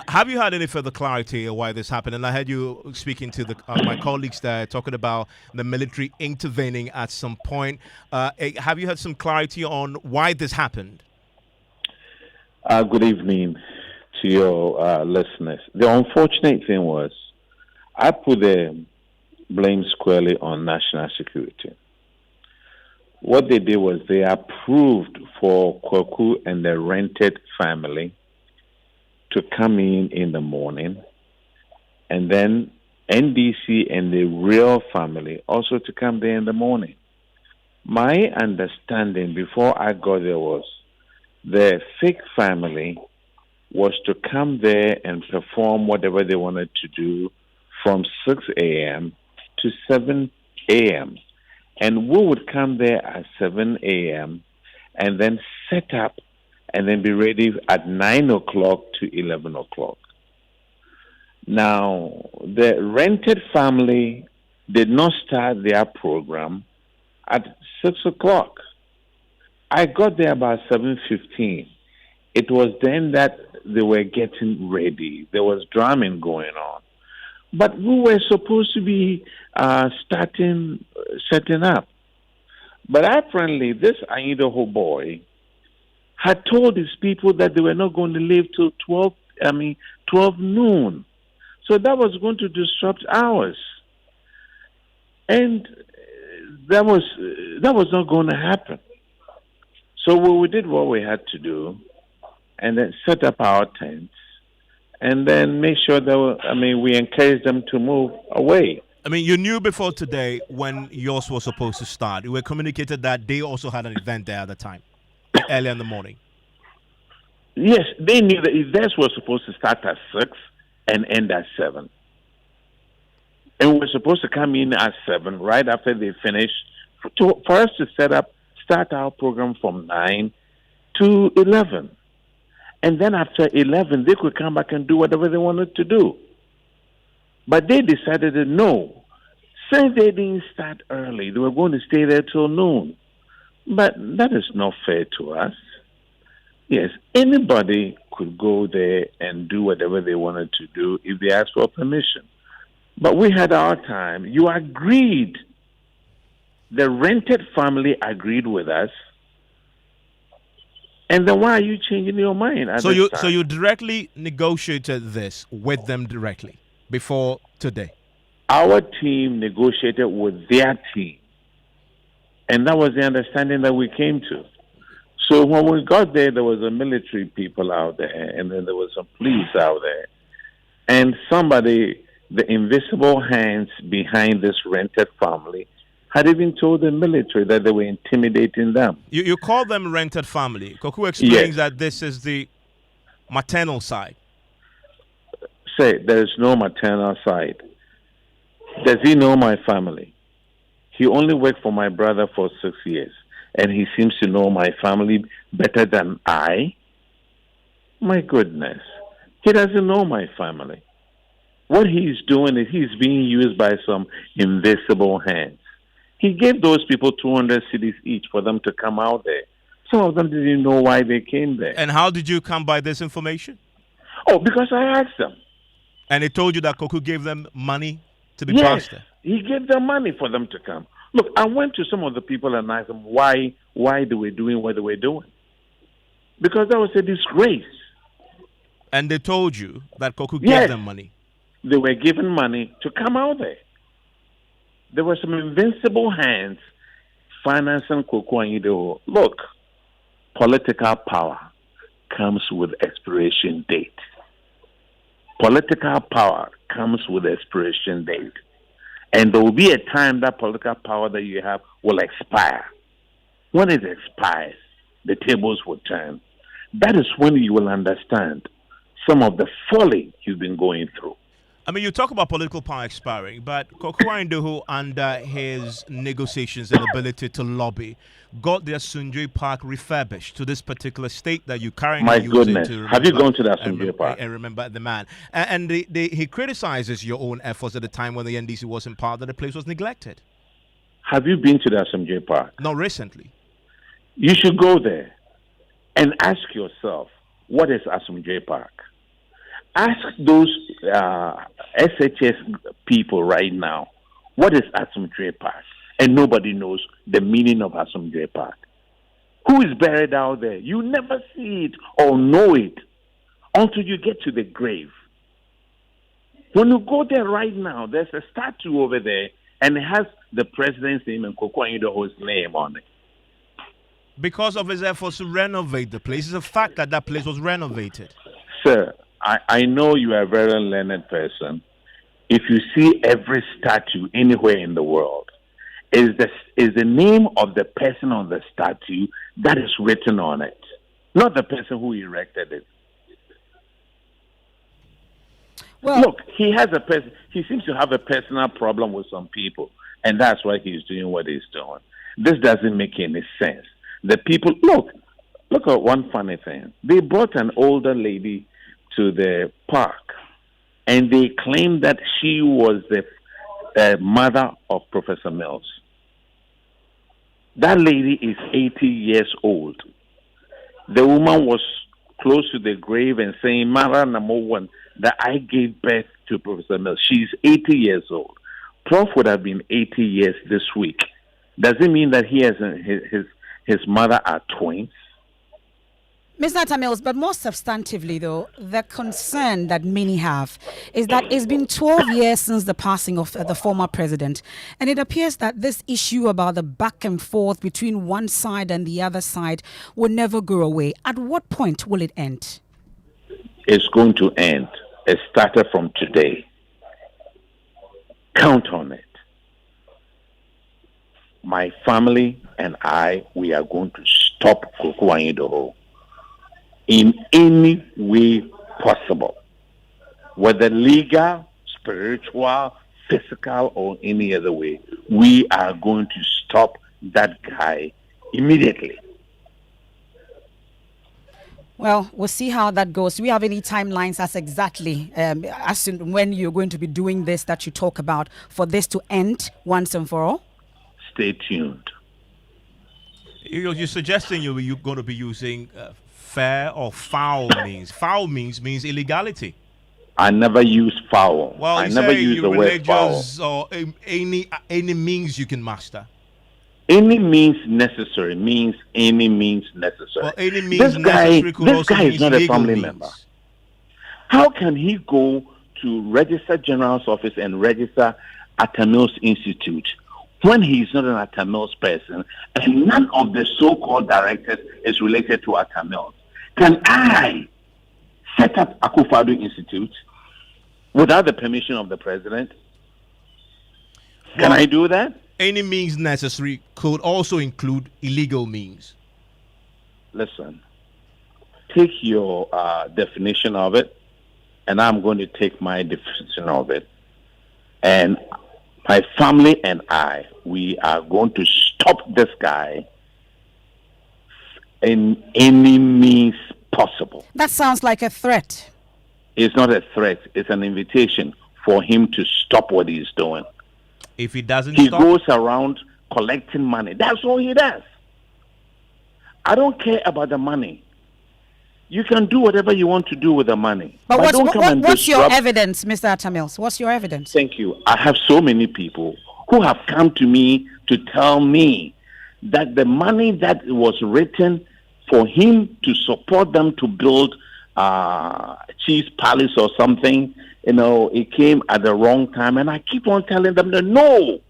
Have you had any further clarity on why this happened? And I heard you speaking to my colleagues there, talking about the military intervening at some point. Have you had some clarity on why this happened? Good evening to your listeners. The unfortunate thing was I put the blame squarely on national security. What they did was they approved for Koku and the rented family to come in the morning, and then NDC and the real family also to come there in the morning. My understanding before I got there was the fake family was to come there and perform whatever they wanted to do from 6 a.m. to 7 a.m. And we would come there at 7 a.m. and then set up and then be ready at 9 o'clock to 11 o'clock. Now, the rented family did not start their program at 6 o'clock. I got there about 7:15. It was then that they were getting ready. There was drumming going on. But we were supposed to be setting up. But apparently, this Anyidoho boy had told his people that they were not going to leave till 12 noon. So that was going to disrupt ours. And that was not going to happen. So we did what we had to do, and then set up our tents, and then make sure that we encouraged them to move away. I mean, you knew before today when yours was supposed to start. You were communicated that they also had an event there at the time, early in the morning. Yes, they knew that theirs was supposed to start at 6 and end at 7. And we were supposed to come in at 7 right after they finished for us to start our program from 9 to 11. And then after 11, they could come back and do whatever they wanted to do. But they decided that no, since they didn't start early, they were going to stay there till noon. But that is not fair to us. Yes, anybody could go there and do whatever they wanted to do if they asked for permission. But we had our time. You agreed. The rented family agreed with us. And then why are you changing your mind at this time? So you directly negotiated this with them directly before today? Our team negotiated with their team. And that was the understanding that we came to. So when we got there was a military people out there, and then there was some police out there. And somebody, the invisible hands behind this rented family, had even told the military that they were intimidating them. You call them rented family. Koku explains that this is the maternal side. Say, there is no maternal side. Does he know my family? He only worked for my brother for 6 years, and he seems to know my family better than I. My goodness. He doesn't know my family. What he's doing is he's being used by some invisible hands. He gave those people 200 cities each for them to come out there. Some of them didn't know why they came there. And how did you come by this information? Oh, because I asked them. And they told you that Koku gave them money to be passed there? He gave them money for them to come. Look, I went to some of the people and asked them why they were doing what they were doing. Because that was a disgrace. And they told you that Koku gave them money? They were given money to come out there. There were some invincible hands financing Koku Anyidoho. Look, political power comes with expiration date. Political power comes with expiration date. And there will be a time that political power that you have will expire. When it expires, the tables will turn. That is when you will understand some of the folly you've been going through. I mean, you talk about political power expiring, but Koku Anyidoho, under his negotiations and ability to lobby, got their Sunjay Park refurbished to this particular state that you currently My using goodness. to remember, Have you gone to that Sunjay Park? And remember the man. And he criticizes your own efforts at the time when the NDC was in power that the place was neglected. Have you been to that Sunjay Park? Not recently. You should go there and ask yourself, what is Asumjay Park? Ask those SHS people right now, what is Asomdwe Park? And nobody knows the meaning of Asomdwe Park. Who is buried out there? You never see it or know it until you get to the grave. When you go there right now, there's a statue over there, and it has the president's name and Koku Anyidoho's name on it. Because of his efforts to renovate the place. It's a fact that that place was renovated. Sir, I know you are a very learned person. If you see every statue anywhere in the world, is the name of the person on the statue that is written on it, not the person who erected it. Well, look, he seems to have a personal problem with some people, and that's why he's doing what he's doing. This doesn't make any sense. The people, look at one funny thing. They brought an older lady to the park, and they claimed that she was the mother of Professor Mills. That lady is 80 years old. The woman was close to the grave and saying, Mara number one, that I gave birth to Professor Mills. She's 80 years old. Prof would have been 80 years this week. Does it mean that he has his mother are twins? Mr. Atta Mills, but more substantively, though, the concern that many have is that it's been 12 years since the passing of the former president, and it appears that this issue about the back and forth between one side and the other side will never go away. At what point will it end? It's going to end. It started from today. Count on it. My family and I, we are going to stop Koku Anyidoho in any way possible, whether legal, spiritual, physical, or any other way. We are going to stop that guy immediately. Well, we'll see how that goes. Do we have any timelines as exactly as in when you're going to be doing this that you talk about for this to end once and for all? Stay tuned. You're suggesting you're going to be using fair or foul means. Foul means illegality. I never use foul. Well, I never use the word foul. Or any means you can master. Any means necessary means any means necessary. Well, any means this guy is not a family member. How can he go to Register General's office and register Atta Mills Institute when he's not an Atta Mills person and none of the so-called directors is related to Atta Mills? Can I set up Akufo-Addo Institute without the permission of the president? Can I do that? Any means necessary could also include illegal means. Listen, take your definition of it, and I'm going to take my definition of it. And my family and I, we are going to stop this guy in any means possible. That sounds like a threat. It's not a threat. It's an invitation for him to stop what he's doing. If he doesn't he stop, goes around collecting money. That's all he does. I don't care about the money. You can do whatever you want to do with the money. But what's your evidence, Mr. Atta Mills? What's your evidence? Thank you. I have so many people who have come to me to tell me that the money that was written for him to support them to build Cheese Palace or something, it came at the wrong time. And I keep on telling them that, no,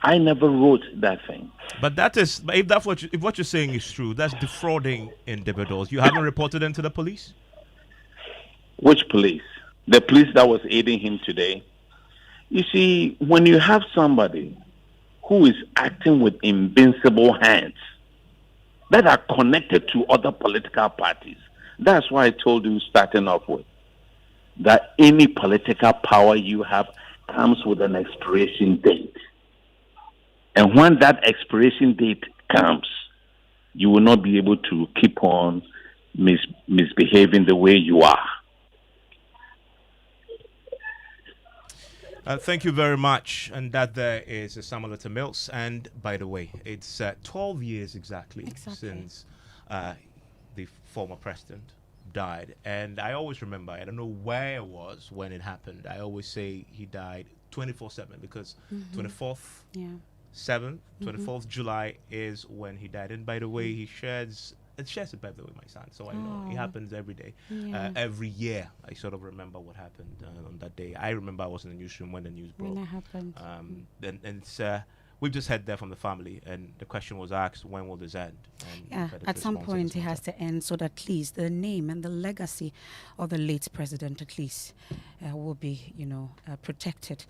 I never wrote that thing. But if what you're saying is true, that's defrauding individuals. You haven't reported them to the police? Which police? The police that was aiding him today. You see, when you have somebody who is acting with invincible hands that are connected to other political parties, that's why I told you starting off with that any political power you have comes with an expiration date. And when that expiration date comes, you will not be able to keep on misbehaving the way you are. Thank you very much. And that there is Samuel Atta Mills. And by the way, it's 12 years exactly. Since the former president died, and I always remember. I don't know where I was when it happened. I always say he died 24/7 because 24th. Yeah. 7th, 24th July is when he died. And by the way, he shares a birthday with my son. So I know it happens every day. Yeah. Every year, I sort of remember what happened on that day. I remember I was in the newsroom when the news broke. When it happened. And it's, we've just heard there from the family, and the question was asked, when will this end? And Yeah, we've had a at some response on point this it has matter. to end so that at least the name and the legacy of the late president at least will be, protected.